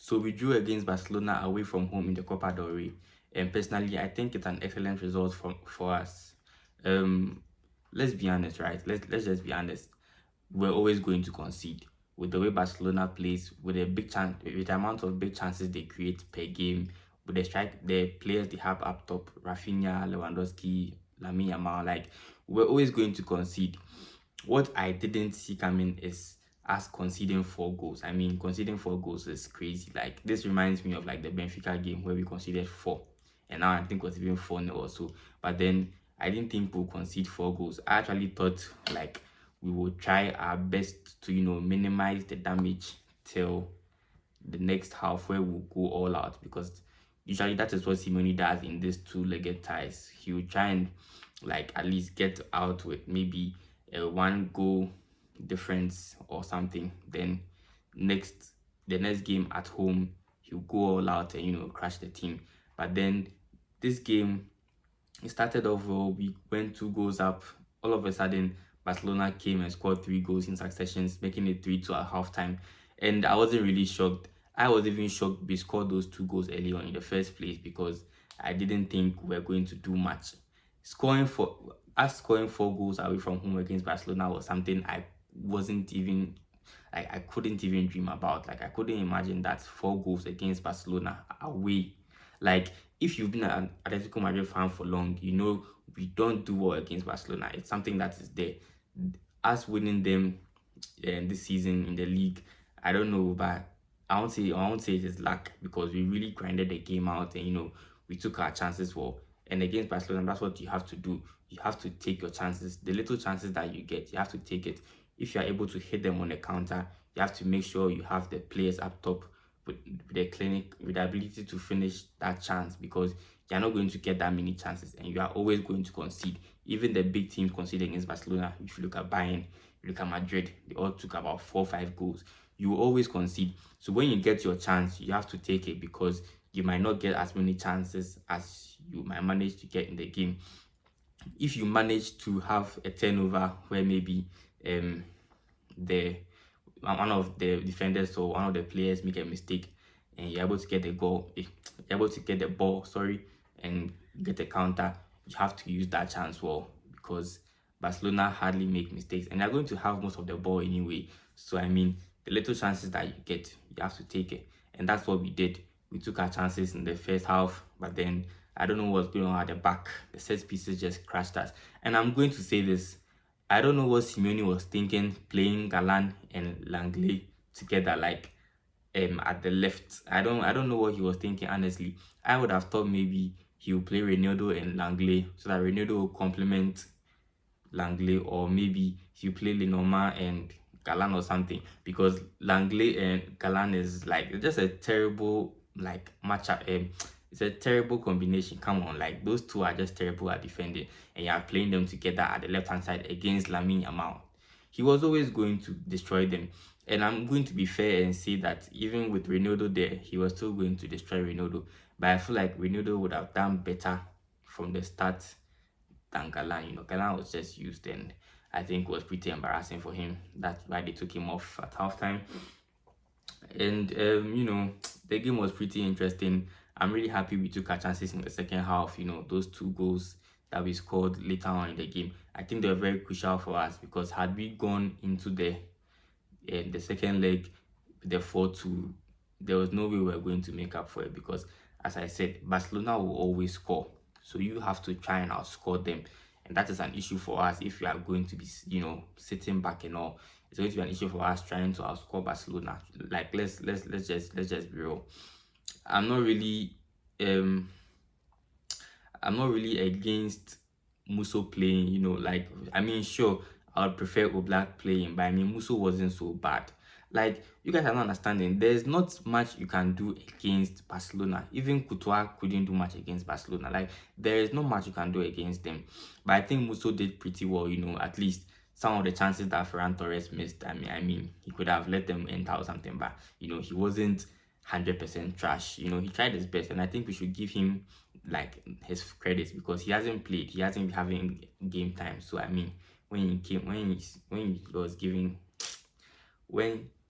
So we drew against Barcelona away from home in the Copa del Rey. And personally, I think it's an excellent result for us. Um, let's be honest, right? Let's just be honest. We're always going to concede with the way Barcelona plays, with the big chance, with the amount of big chances they create per game, with the players they have up top, Rafinha, Lewandowski, Lamine Yamal. Like, we're always going to concede. What I didn't see coming is us conceding 4 goals. I mean, conceding 4 goals is crazy. Like, this reminds me of like the Benfica game where we conceded 4, and now I think it was even 4-0 or so. But then I didn't think we'll concede 4 goals. I actually thought like we would try our best to minimize the damage till the next half where we'll go all out, because usually that is what Simeone does in these two-legged ties. He will try and like at least get out with maybe a 1 goal difference or something. Then the next game at home, he'll go all out and crush the team. But then this game, it started off well. We went 2 goals up. All of a sudden, Barcelona came and scored 3 goals in succession, making it 3-2 at halftime. And I wasn't really shocked. I was even shocked we scored those 2 goals early on in the first place, because I didn't think we were going to do much. Scoring 4 goals away from home against Barcelona was something I wasn't even I couldn't even dream about. Like, I couldn't imagine that 4 goals against Barcelona away. Like, if you've been an Atletico Madrid fan for long, we don't do well against Barcelona. It's something that is there. Us winning them this season in the league, I don't know, but I won't say it is luck, because we really grinded the game out, and we took our chances well. And against Barcelona, that's what you have to do. You have to take your chances. The little chances that you get, you have to take it. If you are able to hit them on a counter, you have to make sure you have the players up top with the ability to finish that chance, because you're not going to get that many chances, and you are always going to concede. Even the big teams conceded against Barcelona. If you look at Bayern, you look at Madrid, they all took about 4 or 5 goals. You will always concede. So when you get your chance, you have to take it, because you might not get as many chances as you might manage to get in the game. If you manage to have a turnover where maybe the one of the defenders or one of the players make a mistake, and you're able to get the goal, you're able to get the ball, and get a counter, you have to use that chance well, because Barcelona hardly make mistakes, and they're going to have most of the ball anyway. So I mean, the little chances that you get, you have to take it, and that's what we did. We took our chances in the first half, but then I don't know what's going on at the back. The set pieces just crashed us, and I'm going to say this. I don't know what Simeone was thinking playing Galan and Langley together, like at the left. I don't know what he was thinking, honestly. I would have thought maybe he would play Ronaldo and Langley, so that Ronaldo will complement Langley, or maybe he will play Lenormand and Galan or something, because Langley and Galan is like just a terrible like matchup. It's a terrible combination. Come on, like those two are just terrible at defending, and you are playing them together at the left hand side against Lamine Yamal. He was always going to destroy them. And I'm going to be fair and say that even with Ronaldo there, he was still going to destroy Ronaldo. But I feel like Ronaldo would have done better from the start than Galan. Galan was just used, and I think it was pretty embarrassing for him. That's why they took him off at halftime. And the game was pretty interesting. I'm really happy we took our chances in the second half. Those 2 goals that we scored later on in the game, I think they were very crucial for us, because had we gone into the second leg with the 4-2, there was no way we were going to make up for it, because as I said, Barcelona will always score. So you have to try and outscore them. And that is an issue for us if we are going to be, sitting back and all. It's going to be an issue for us trying to outscore Barcelona. Like, let's just be real. I'm not really um I'm not really against Musso playing, like, I mean, sure, I would prefer Oblak playing, but I mean, Musso wasn't so bad. Like, you guys are not understanding. There's not much you can do against Barcelona. Even Courtois couldn't do much against Barcelona. Like, there is not much you can do against them. But I think Musso did pretty well, at least some of the chances that Ferran Torres missed. I mean, he could have let them enter or something, but he wasn't 100% trash. He tried his best, and I think we should give him like his credits, because he hasn't played, he hasn't been having game time. So I mean, when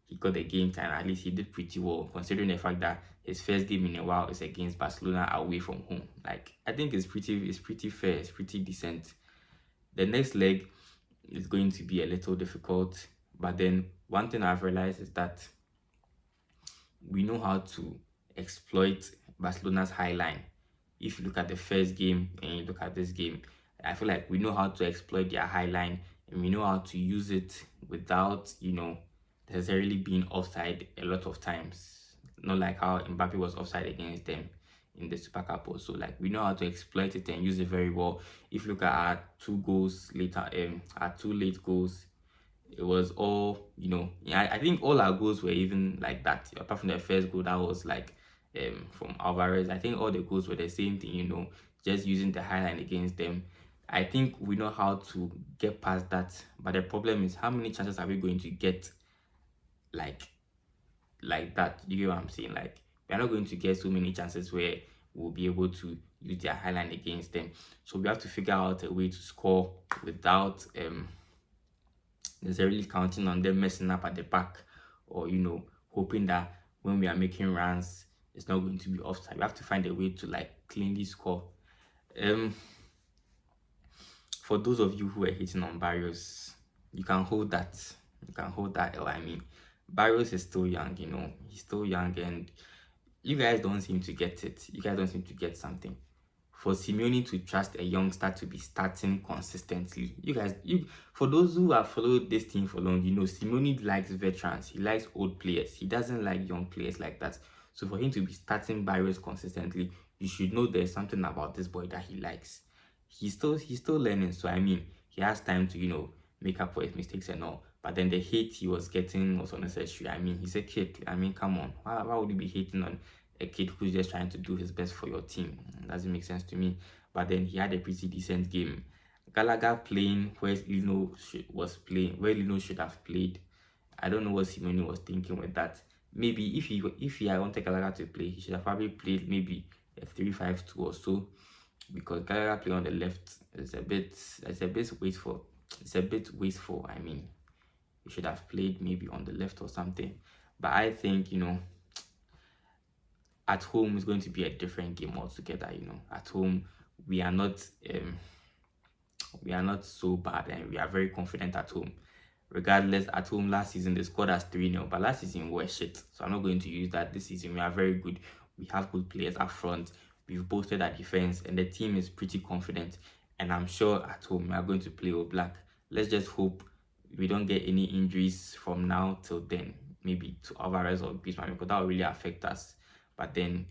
he he got the game time. At least he did pretty well, considering the fact that his first game in a while is against Barcelona away from home. Like, I think it's pretty fair, it's pretty decent. The next leg is going to be a little difficult, but then one thing I've realized is that we know how to exploit Barcelona's high line. If you look at the first game and you look at this game, I feel like we know how to exploit their high line, and we know how to use it without, necessarily being offside a lot of times. Not like how Mbappe was offside against them in the Super Cup also. Like, we know how to exploit it and use it very well. If you look at our two goals later, our two late goals, it was all, yeah, I think all our goals were even like that, apart from the first goal that was like from Alvarez. I think all the goals were the same thing, just using the high line against them. I think we know how to get past that, but the problem is, how many chances are we going to get like that? You get what I'm saying? Like, we're not going to get so many chances where we'll be able to use their high line against them. So we have to figure out a way to score without necessarily counting on them messing up at the back, or hoping that when we are making runs it's not going to be offside. We have to find a way to like cleanly score. um for those of you who are hitting on Barrios, you can hold that. I mean, Barrios is still young, he's still young, and you guys don't seem to get it. You guys don't seem to get something. For Simeone to trust a youngster to be starting consistently, for those who have followed this team for long, Simeone likes veterans. He likes old players. He doesn't like young players like that. So for him to be starting Barrios consistently, you should know there's something about this boy that he likes. He's still learning. So I mean, he has time to make up for his mistakes and all. But then the hate he was getting was unnecessary. I mean, he's a kid. I mean, come on. Why would you be hating on a kid who's just trying to do his best for your team? It doesn't make sense to me. But then he had a pretty decent game. Gallagher playing where Lino was playing, where Lino should have played. I don't know what Simeone was thinking with that. Maybe if he had wanted Gallagher to play, he should have probably played maybe a 3-5-2 or so, because Gallagher playing on the left is a bit wasteful. It's a bit wasteful. I mean, he should have played maybe on the left or something. But I think, at home is going to be a different game altogether. At home we are not so bad, and we are very confident at home. Regardless, at home last season they scored us 3-0, but last season we were shit. So I'm not going to use that this season. We are very good. We have good players up front. We've boosted our defense, and the team is pretty confident. And I'm sure at home we are going to play all black. Let's just hope we don't get any injuries from now till then. Maybe to Alvarez or Griezmann, because that will really affect us. But then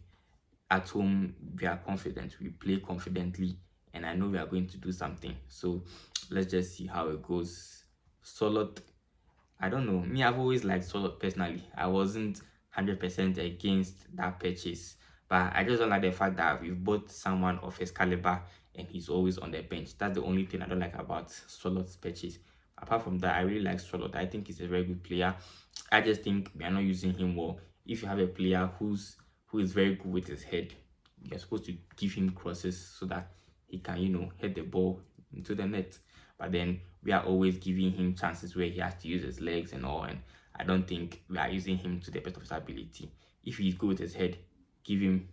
at home we are confident. We play confidently, and I know we are going to do something. So let's just see how it goes. Solot, I don't know. Me, I've always liked Solot personally. I wasn't 100% against that purchase, but I just don't like the fact that we've bought someone of his caliber and he's always on the bench. That's the only thing I don't like about Solot's purchase. Apart from that, I really like Solot. I think he's a very good player. I just think we are not using him well. If you have a player who is very good with his head, you're supposed to give him crosses so that he can, hit the ball into the net. But then we are always giving him chances where he has to use his legs and all, and I don't think we are using him to the best of his ability. If he's good with his head, give him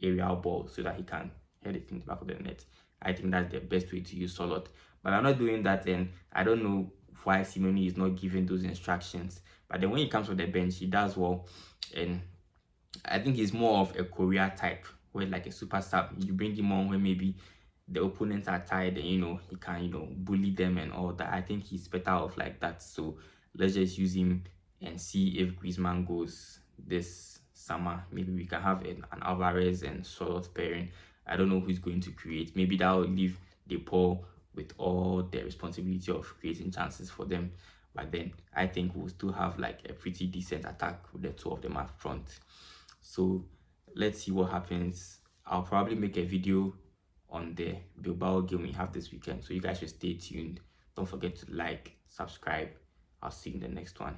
aerial ball so that he can head it in the back of the net. I think that's the best way to use Solot. But I'm not doing that, and I don't know why Simeone is not giving those instructions. But then when he comes from the bench, he does well, and I think he's more of a Korea type, where like a super sub, you bring him on when maybe the opponents are tired, and he can bully them and all that. I think he's better off like that. So let's just use him and see if Griezmann goes this summer. Maybe we can have an Alvarez and Solot pairing. I don't know who's going to create. Maybe that will leave Paul with all the responsibility of creating chances for them. But then I think we'll still have like a pretty decent attack with the two of them up front. So let's see what happens. I'll probably make a video on the Bilbao game we have this weekend, so you guys should stay tuned. Don't forget to like, subscribe. I'll see you in the next one.